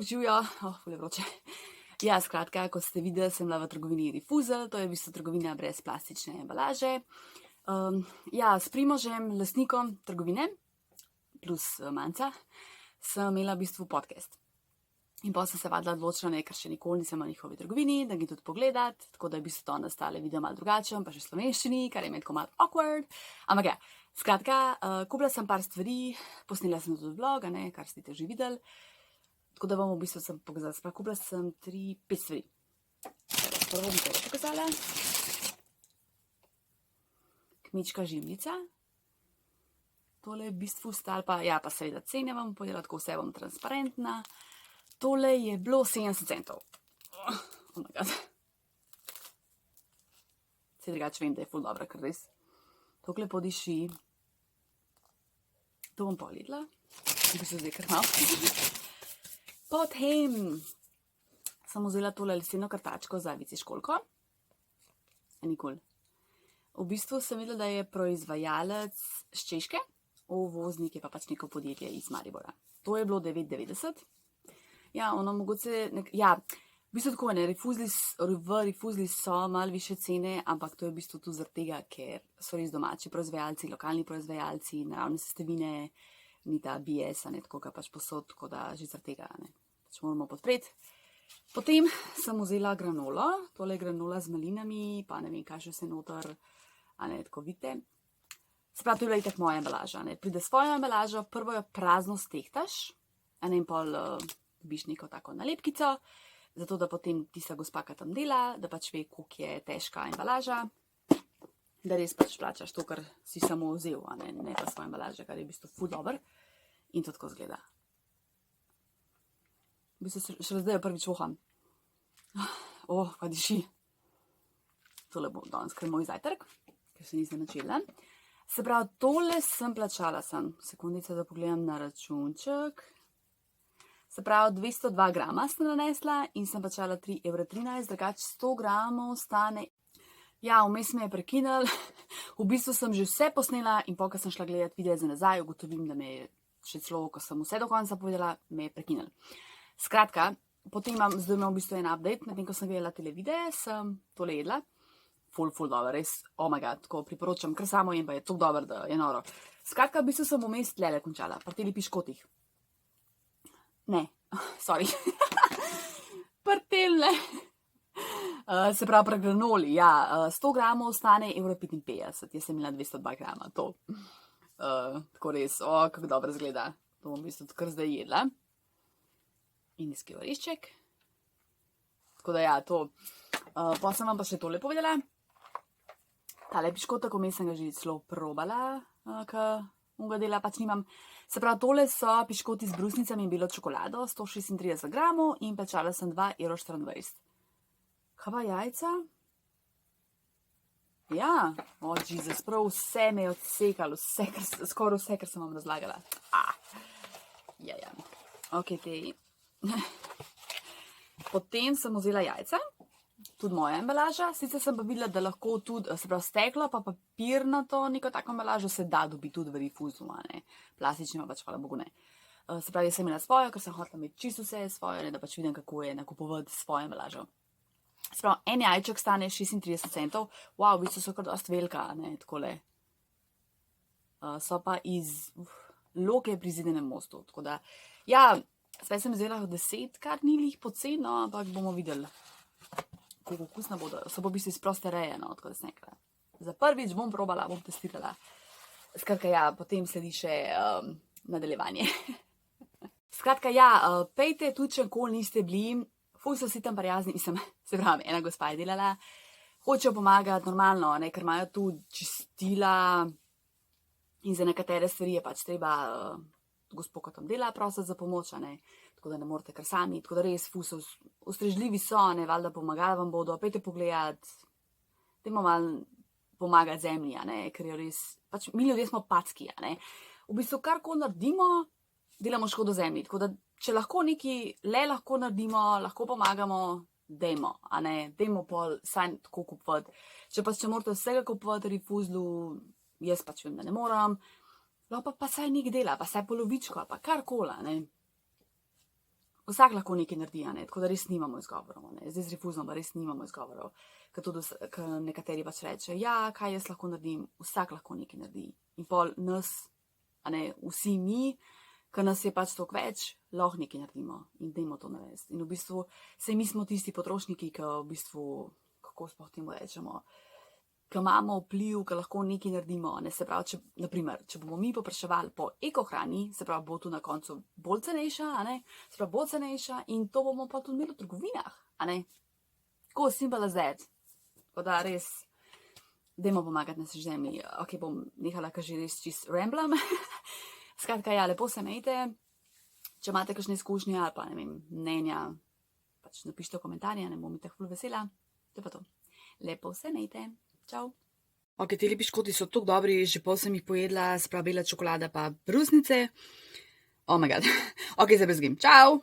živijo, ful je vroče. Ja, skratka, kot ste videli, sem bila v trgovini Refusal, to je v bistvu trgovina brez plastične embalaže. Ja, s Primožem, lastnikom trgovine, plus Manca, sem imela v bistvu podcast. In pa sem se vadila odločila, ker še nikoli nisem v njihovi trgovini, da gi tudi pogledati, tako da je v bistvu to nastale video malo drugačen, pa še v slovenščini, kar je tako malo awkward. Ampak ja, skratka, kupila sem par stvari, posnela sem tudi vlog, kar ste že videli. Tako da vam v bistvu sem pokazala, sprav kupila sem 5 stvari. Prvo bom to pokazala. Kmička žimnica. Tole je v bistvu stal, pa seveda cene vam povedala, tako vse bom transparentna. Tole je bilo 70 centov. Oh my god. Vse drugače vem, da je ful dobra, ker res tokle podiši. To bom polidla. In bi se zdaj kar malo. Potem sem vzela tole leseno kartačko za vici školko. Nikoli. V bistvu sem videla, da je proizvajalec z Češke, uvoznik je pa pač neko podjetje iz Maribora. To je bilo 9,90. Ja, ono mogoče, v bistvu tako ne, v Refusli so malo više cene, ampak to je v bistvu tudi zaradi tega, ker so res domači proizvajalci, lokalni proizvajalci, naravne sestavine, ni ta BS, tako ga pač posod, tako da že zaradi tega, pač moramo podpreti. Potem sem vzela granolo, tole je granola z malinami, pa ne vem, kaj še se noter, tako vidite. Se pravi, to je bila itak moja embalaža, pride svojo embalažo, prvo jo prazno stehtaš, in pol dobiš neko tako nalepkico, zato da potem tista gospa, ki tam dela, da pač ve, koliko je težka embalaža, da res pač plačaš to, kar si samo vzel, ne pa svojo embalažo, kar je v bistvu ful dober in to tako zgleda. V bistvu še zdaj jo prvič voham. Kaj diši. Tole bo danes kar moj zajtrk, ker se nisem načela. Se pravi, tole sem plačala, sekundica, da pogledam na računček. Se pravi, 202 grama sem nanesla in sem plačala 3,13 €, drugače 100 gramov stane. Ja, vmes me je prekinil, v bistvu sem že vse posnela in ko sem šla gledati videe za nazaj, ugotovim, da me je še celo, ko sem vse do konca povedala, me je prekinil. Skratka, potem zdaj imam v bistvu en update, medtem ko sem gledala tele videe, sem tole jedla. Ful dobro, res, oh my god, tako priporočam, ker samo jem, pa je tako dobro, da je noro. Skratka, v bistvu sem vmes tlele končala, pri teli piškotih. Ne, sorry. Pri tele. Se pravi, pri granoli, 100 gramov stane 1,55 €, jaz sem imela 202 grama, to. Tako res, kako dobro zgleda. To bom v bistvu kar zdaj jedla. Indijski orešček. Tako da to. Pa sem vam pa še tole povedala. Tale piškotek, vmes sem ga že celo probala, ker unga dela pač nimam. Se pravi, tole so piškoti z brusnicami in belo čokolado, 136 gramov in plačala sem 2,24 €. Kaj pa jajca? Ja, Jezus, prav vse me je odsekalo, skoraj vse, kar sem vam razlagala. Ja. Ok, Potem sem vzela jajca, tudi moja embalaža, sicer sem pa videla, da lahko tudi, se pravi, steklo pa papirnato neko tako embalažo se da dobiti tudi v Refuzu, plastičnima pač, hvala Bogu, ne. Se pravi, jaz sem imela svojo, ker sem hotela imeti čisto vse svojo, da pač vidim, kako je nakupovati svojo embalažo. Se pravi, en jajček stane 36 centov, v bistvu so kar dosti velika, takole. So pa iz Loke pri Zidanem mostu, tako da, zdaj sem vzela 10, kar ni lih poceni, ampak bomo videli, koliko okusna bodo. So pa v bistvu iz proste reje, tako da sem rekla. Za prvič bom probala, bom testirala. Skratka, potem sledi še nadaljevanje. Skratka, pejte tudi, če nikoli niste bili, ful so si tam prijazni, se pravi, ena gospa je delala, hočejo pomagati normalno, ker imajo tu čistila in za nekatere stvari je pač treba gospo, ko tam dela, prositi za pomoč, tako da ne morete kar sami, tako da res ful so ustrežljivi so, valjda pomagali vam bodo, pejte pogledati, dajmo malo pomagati zemlji, ker je res, pač mi ljudje smo packi, v bistvu karkoli naredimo, delamo škodo zemlji, tako da če lahko nekaj lahko naredimo, lahko pomagamo, dajmo pol saj tako kupovati. Če morate vsega kupovati v Refuslu, jaz pač vem, da ne moram, pa saj nekaj dela, pa saj polovičko, pa karkoli, vsak lahko nekaj naredi, ne? Tako da res nimamo izgovorov. Ne? Zdaj z rifuzom pa res nimamo izgovorov. Ker nekateri pač reče, ja, kaj jaz lahko naredim, vsak lahko nekaj naredi. In pol nas, a ne, vsi mi, ker nas je pač toliko več, lahko nekaj naredimo in dajmo to narediti. In v bistvu, sej mi smo tisti potrošniki, ki v bistvu, kako sploh temu rečemo, ki imamo vpliv, ki lahko nekaj naredimo. Ne? Se pravi, če bomo mi popraševali po ekohrani, se pravi, bo tu na koncu bolj cenejša, a ne? Se pravi, bolj cenejša in to bomo pa tudi imeli v trgovinah, a ne? Tako simple as that. Tako da res, dajmo pomagati naši zemlji. Ok, bom nehala, ker že res čist ramblam. Skratka, ja, lepo se imejte. Če imate kakšne izkušnje ali pa, ne vem, mnenja, pač napišite v komentarje, ne bom mi tako vesela. To je pa to. Lepo se imejte. Čau. Ok, ti lepi škoti so tako dobri, že pol sem jih pojedla, sprava bela čokolada pa brusnice. Oh my god. Ok, zdaj bezgim. Čau!